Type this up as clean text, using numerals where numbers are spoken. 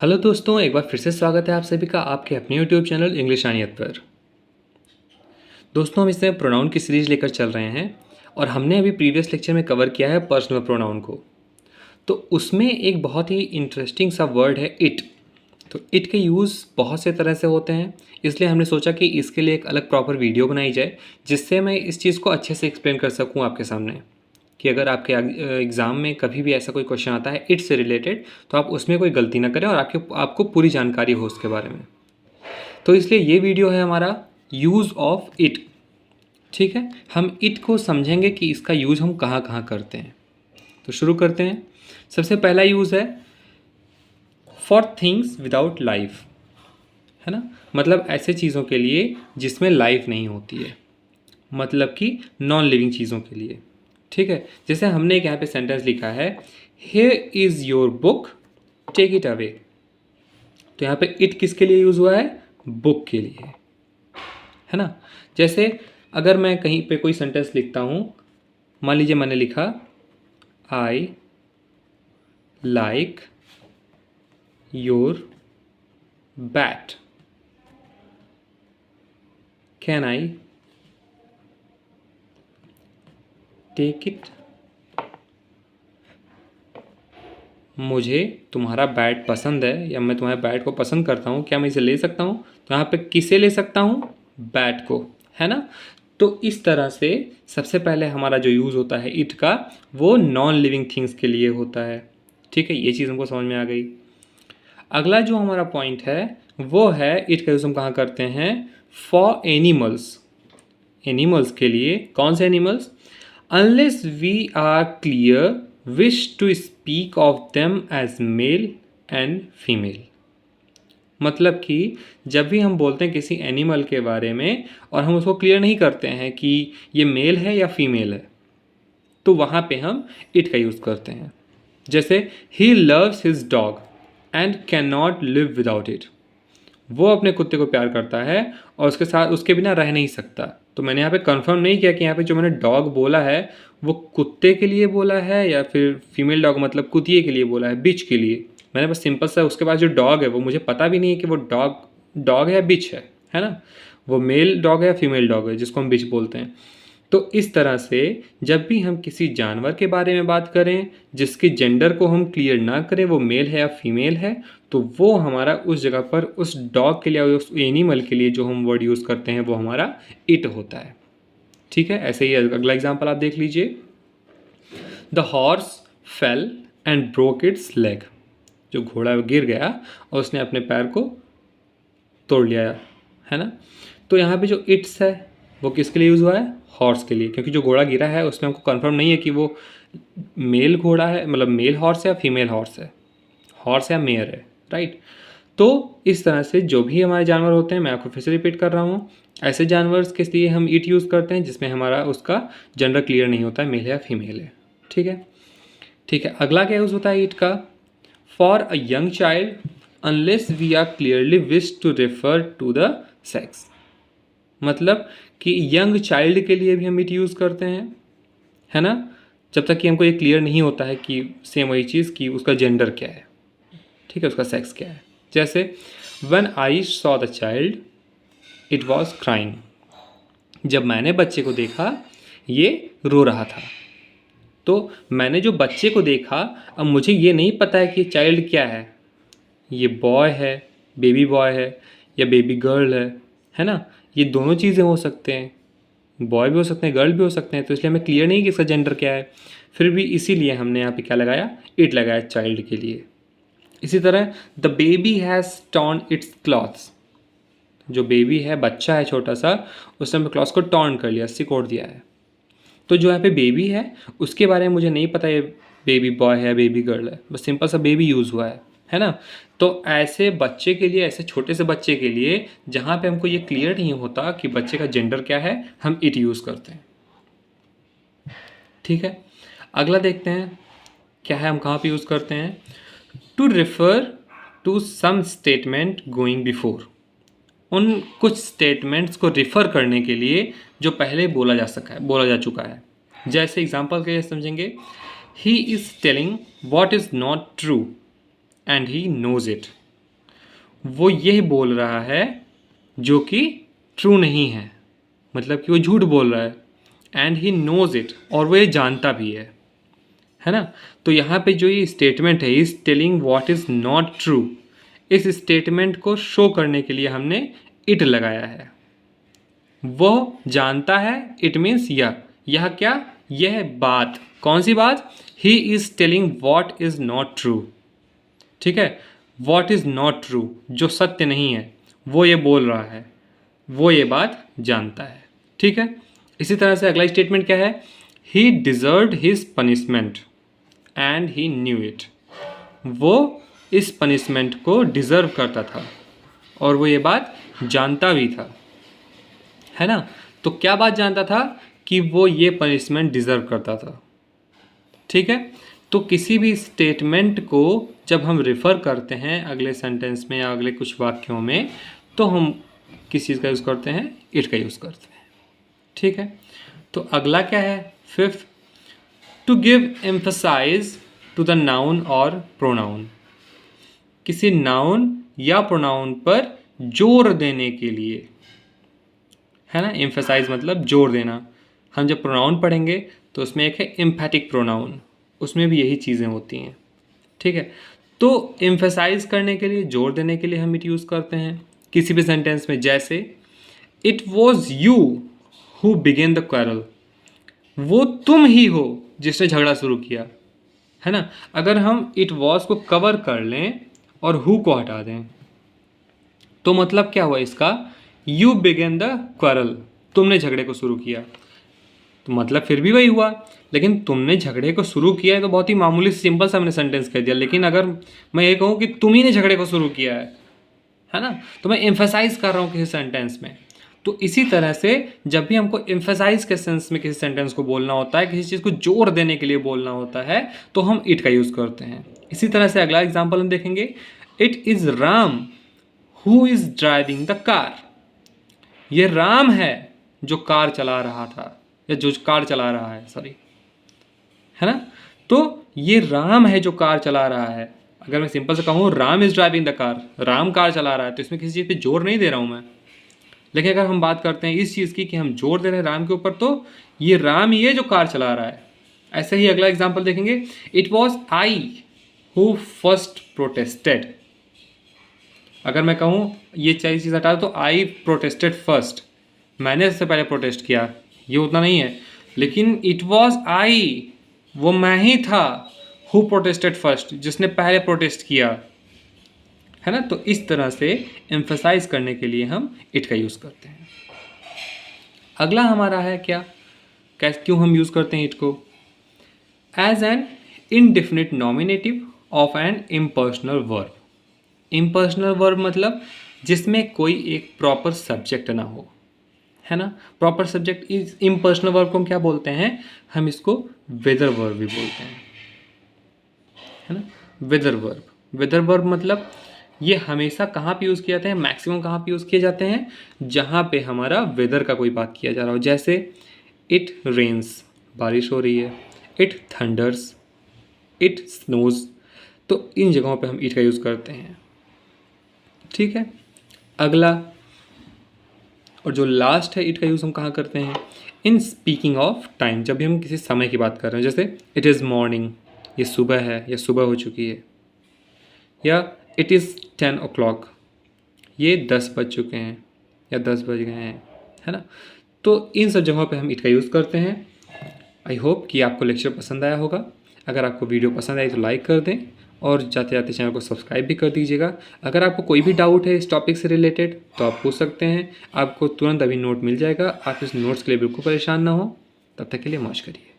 Hello दोस्तों, एक बार फिर से स्वागत है आप सभी का आपके अपने यूट्यूब चैनल इंग्लिश आनियत पर। दोस्तों, हम इसमें प्रोनाउन की सीरीज लेकर चल रहे हैं और हमने अभी प्रीवियस लेक्चर में कवर किया है पर्सनल प्रोनाउन को। तो उसमें एक बहुत ही इंटरेस्टिंग सा वर्ड है इट। तो इट के यूज़ बहुत से तरह से होते हैं, इसलिए हमने सोचा कि इसके लिए एक अलग प्रॉपर वीडियो बनाई जाए जिससे मैं इस चीज़ को अच्छे से एक्सप्लेन कर सकूँ आपके सामने, कि अगर आपके एग्ज़ाम में कभी भी ऐसा कोई क्वेश्चन आता है इट से रिलेटेड तो आप उसमें कोई गलती ना करें और आपको पूरी जानकारी हो उसके बारे में। तो इसलिए ये वीडियो है हमारा यूज़ ऑफ इट। ठीक है, हम इट को समझेंगे कि इसका यूज़ हम कहाँ कहाँ करते हैं। तो शुरू करते हैं। सबसे पहला यूज़ है फॉर थिंग्स विदाउट लाइफ, है ना। मतलब ऐसे चीज़ों के लिए जिसमें लाइफ नहीं होती है, मतलब कि नॉन लिविंग चीज़ों के लिए। ठीक है, जैसे हमने एक यहाँ पे सेंटेंस लिखा है here is your book take it away. तो यहाँ पे इट किसके लिए यूज़ हुआ है? बुक के लिए, है ना। जैसे अगर मैं कहीं पे कोई सेंटेंस लिखता हूँ, मान लीजिए मैंने लिखा I like your bat, can I take it. मुझे तुम्हारा बैट पसंद है या मैं तुम्हारे बैट को पसंद करता हूँ, क्या मैं इसे ले सकता हूँ? तो यहाँ पे किसे ले सकता हूँ? बैट को, है ना। तो इस तरह से सबसे पहले हमारा जो यूज़ होता है इट का वो नॉन लिविंग थिंग्स के लिए होता है। ठीक है, ये चीज़ हमको समझ में आ गई। अगला जो हमारा पॉइंट है वो है इट का यूज़ हम कहाँ करते हैं? For animals. एनिमल्स के लिए कौन से animals? Unless we are clear wish to speak of them as male and female. मतलब कि जब भी हम बोलते हैं किसी एनिमल के बारे में और हम उसको क्लियर नहीं करते हैं कि ये मेल है या फीमेल है, तो वहाँ पे हम इट का यूज़ करते हैं। जैसे he loves his dog and can not live without it. वो अपने कुत्ते को प्यार करता है और उसके साथ उसके बिना रह नहीं सकता। तो मैंने यहाँ पे कंफर्म नहीं किया कि यहाँ पे जो मैंने डॉग बोला है वो कुत्ते के लिए बोला है या फिर फीमेल डॉग मतलब कुतिए के लिए बोला है, बिच के लिए। मैंने बस सिंपल सा उसके पास जो डॉग है वो मुझे पता भी नहीं है कि वो डॉग है या बिच है ना। वो मेल डॉग है या फीमेल डॉग है जिसको हम बिच बोलते हैं। तो इस तरह से जब भी हम किसी जानवर के बारे में बात करें जिसके जेंडर को हम क्लियर ना करें वो मेल है या फीमेल है, तो वो हमारा उस जगह पर उस डॉग के लिए उस एनिमल के लिए जो हम वर्ड यूज़ करते हैं वो हमारा इट होता है। ठीक है, ऐसे ही अगला एग्जाम्पल आप देख लीजिए। The horse fail and broke it's leg. जो घोड़ा गिर गया और उसने अपने पैर को तोड़ लिया, है ना। तो यहाँ पे जो इट्स है वो किसके लिए यूज़ हुआ है? हॉर्स के लिए, क्योंकि जो घोड़ा गिरा है उसमें हमको कंफर्म नहीं है कि वो मेल घोड़ा है, मतलब मेल हॉर्स है या फीमेल हॉर्स या मेयर है, राइट। तो इस तरह से जो भी हमारे जानवर होते हैं, मैं आपको फिर से रिपीट कर रहा हूँ, ऐसे जानवर के लिए हम इट यूज़ करते हैं जिसमें हमारा उसका जेंडर क्लियर नहीं होता है, मेल है या फीमेल है। ठीक है, ठीक है। अगला क्या यूज़ होता है इट का? For a young child unless we are clearly wish to refer to the sex. मतलब कि यंग चाइल्ड के लिए भी हम इट यूज़ करते हैं, है ना, जब तक कि हमको ये क्लियर नहीं होता है कि सेम वही चीज़ कि उसका जेंडर क्या है, ठीक है, उसका सेक्स क्या है। जैसे when I saw the child it was crying. जब मैंने बच्चे को देखा ये रो रहा था। तो मैंने जो बच्चे को देखा, अब मुझे ये नहीं पता है कि चाइल्ड क्या है, ये बॉय है, बेबी बॉय है या बेबी गर्ल है ना। ये दोनों चीज़ें हो सकते हैं, बॉय भी हो सकते हैं गर्ल भी हो सकते हैं। तो इसलिए हमें क्लियर नहीं कि इसका जेंडर क्या है, फिर भी इसीलिए हमने यहाँ पे क्या लगाया? इट लगाया चाइल्ड के लिए। इसी तरह the baby has torn it's clothes. जो बेबी है, बच्चा है छोटा सा, उसने अपने क्लॉथ्स को टॉर्न कर लिया, सिकोड़ दिया है। तो जो यहाँ पे बेबी है उसके बारे में मुझे नहीं पता ये बेबी बॉय है बेबी गर्ल है, बस सिंपल सा बेबी यूज़ हुआ है ना। तो ऐसे बच्चे के लिए, ऐसे छोटे से बच्चे के लिए जहाँ पे हमको ये क्लियर नहीं होता कि बच्चे का जेंडर क्या है, हम इट यूज़ करते हैं। ठीक है, अगला देखते हैं क्या है, हम कहाँ पे यूज़ करते हैं? To refer to some statement going before. उन कुछ स्टेटमेंट्स को रिफ़र करने के लिए जो पहले बोला जा चुका है। जैसे एग्जांपल के लिए समझेंगे, he is telling what is not true and he knows it. वो यह बोल रहा है जो कि ट्रू नहीं है, मतलब कि वो झूठ बोल रहा है। एंड ही नोज इट, और वो ये जानता भी है ना। तो यहाँ पे जो ये स्टेटमेंट है, is telling what is not true, इस स्टेटमेंट को शो करने के लिए हमने इट लगाया है। वो जानता है, इट मीन्स यह क्या, यह बात, कौन सी बात, he is telling what is not true. ठीक है, व्हाट इज नॉट ट्रू, जो सत्य नहीं है वो ये बोल रहा है, वो ये बात जानता है। ठीक है, इसी तरह से अगला स्टेटमेंट क्या है, he deserved his punishment and he knew it, वो इस पनिशमेंट को डिज़र्व करता था और वो ये बात जानता भी था, है ना। तो क्या बात जानता था, कि वो ये पनिशमेंट डिज़र्व करता था। ठीक है, तो किसी भी स्टेटमेंट को जब हम रिफ़र करते हैं अगले सेंटेंस में या अगले कुछ वाक्यों में, तो हम किस चीज़ का यूज़ करते हैं, इट का यूज़ करते हैं। ठीक है, तो अगला क्या है, fifth, to give emphasise to the noun और प्रोनाउन, किसी नाउन या प्रोनाउन पर जोर देने के लिए, है ना। एम्फसाइज मतलब जोर देना। हम जब प्रोनाउन पढ़ेंगे तो उसमें एक है एम्फैटिक प्रोनाउन, उसमें भी यही चीज़ें होती हैं। ठीक है, तो एम्फसाइज करने के लिए, जोर देने के लिए हम इट यूज़ करते हैं किसी भी सेंटेंस में, जैसे it was you who began the quarrel, वो तुम ही हो जिसने झगड़ा शुरू किया, है ना। अगर हम इट वॉज को कवर कर लें और हु को हटा दें तो मतलब क्या हुआ इसका, यू बिगेन द क्वारल, तुमने झगड़े को शुरू किया, तो मतलब फिर भी वही हुआ। लेकिन तुमने झगड़े को शुरू किया है तो बहुत ही मामूली सिंपल सा मैंने सेंटेंस कह दिया। लेकिन अगर मैं ये कहूँ कि तुम ही ने झगड़े को शुरू किया है ना, तो मैं एम्फेसाइज कर रहा हूँ किसी सेंटेंस में। तो इसी तरह से जब भी हमको एम्फेसाइज के सेंस में किसी सेंटेंस को बोलना होता है, किसी चीज़ को जोर देने के लिए बोलना होता है, तो हम इट का यूज़ करते हैं। इसी तरह से अगला एग्जाम्पल हम देखेंगे, it is Ram who is driving the car, ये राम है जो कार चला रहा था, या जो कार चला रहा है, सॉरी, है ना। तो ये राम है जो कार चला रहा है। अगर मैं सिंपल से कहूँ Ram is driving the car, Ram car चला रहा है, तो इसमें किसी चीज़ पे जोर नहीं दे रहा हूँ मैं। लेकिन अगर हम बात करते हैं इस चीज़ की कि हम जोर दे रहे हैं राम के ऊपर, तो ये राम ही है जो कार चला रहा है। ऐसे ही अगला एग्जाम्पल देखेंगे, it was I who first protested, अगर मैं कहूँ ये चीज़ हटा दो तो आई प्रोटेस्टेड फर्स्ट, मैंने सबसे पहले प्रोटेस्ट किया, ये उतना नहीं है। लेकिन इट वॉज आई, वो मैं ही था, हु प्रोटेस्टेड फर्स्ट, जिसने पहले प्रोटेस्ट किया, है ना। तो इस तरह से एम्फसाइज करने के लिए हम इट का यूज़ करते हैं। अगला हमारा है क्या, क्यों हम यूज़ करते हैं इट को, as an indefinite nominative of an impersonal verb. Impersonal verb मतलब जिसमें कोई एक प्रॉपर सब्जेक्ट ना हो, है ना। Proper subject is impersonal verb को हम क्या बोलते हैं, हम इसको वेदर वर्ब भी बोलते हैं, है ना। वेदर वर्ब, वेदर वर्ब मतलब ये हमेशा कहाँ पे यूज़ किए जाते हैं, मैक्सिमम कहाँ पे यूज़ किए जाते हैं, जहाँ पे हमारा वेदर का कोई बात किया जा रहा हो। जैसे इट रेन्स, बारिश हो रही है, इट थंडर्स, इट स्नोज, तो इन जगहों पे हम इट का यूज़ करते हैं। ठीक है, अगला और जो लास्ट है इट का यूज़ हम कहाँ करते हैं, इन स्पीकिंग ऑफ टाइम, जब भी हम किसी समय की बात कर रहे हैं। जैसे इट इज़ मॉर्निंग, ये सुबह है या सुबह हो चुकी है, या इट इज़ 10 o'clock, ये 10 बज चुके हैं या 10 बज गए हैं, है ना। तो इन सब जगहों पे हम इट का यूज़ करते हैं। आई होप कि आपको लेक्चर पसंद आया होगा। अगर आपको वीडियो पसंद आई तो लाइक कर दें और जाते जाते चैनल को सब्सक्राइब भी कर दीजिएगा। अगर आपको कोई भी डाउट है इस टॉपिक से रिलेटेड तो आप पूछ सकते हैं, आपको तुरंत अभी नोट मिल जाएगा। आप इस नोट्स के लिए बिल्कुल परेशान ना हो। तब तक के लिए मौज करिए।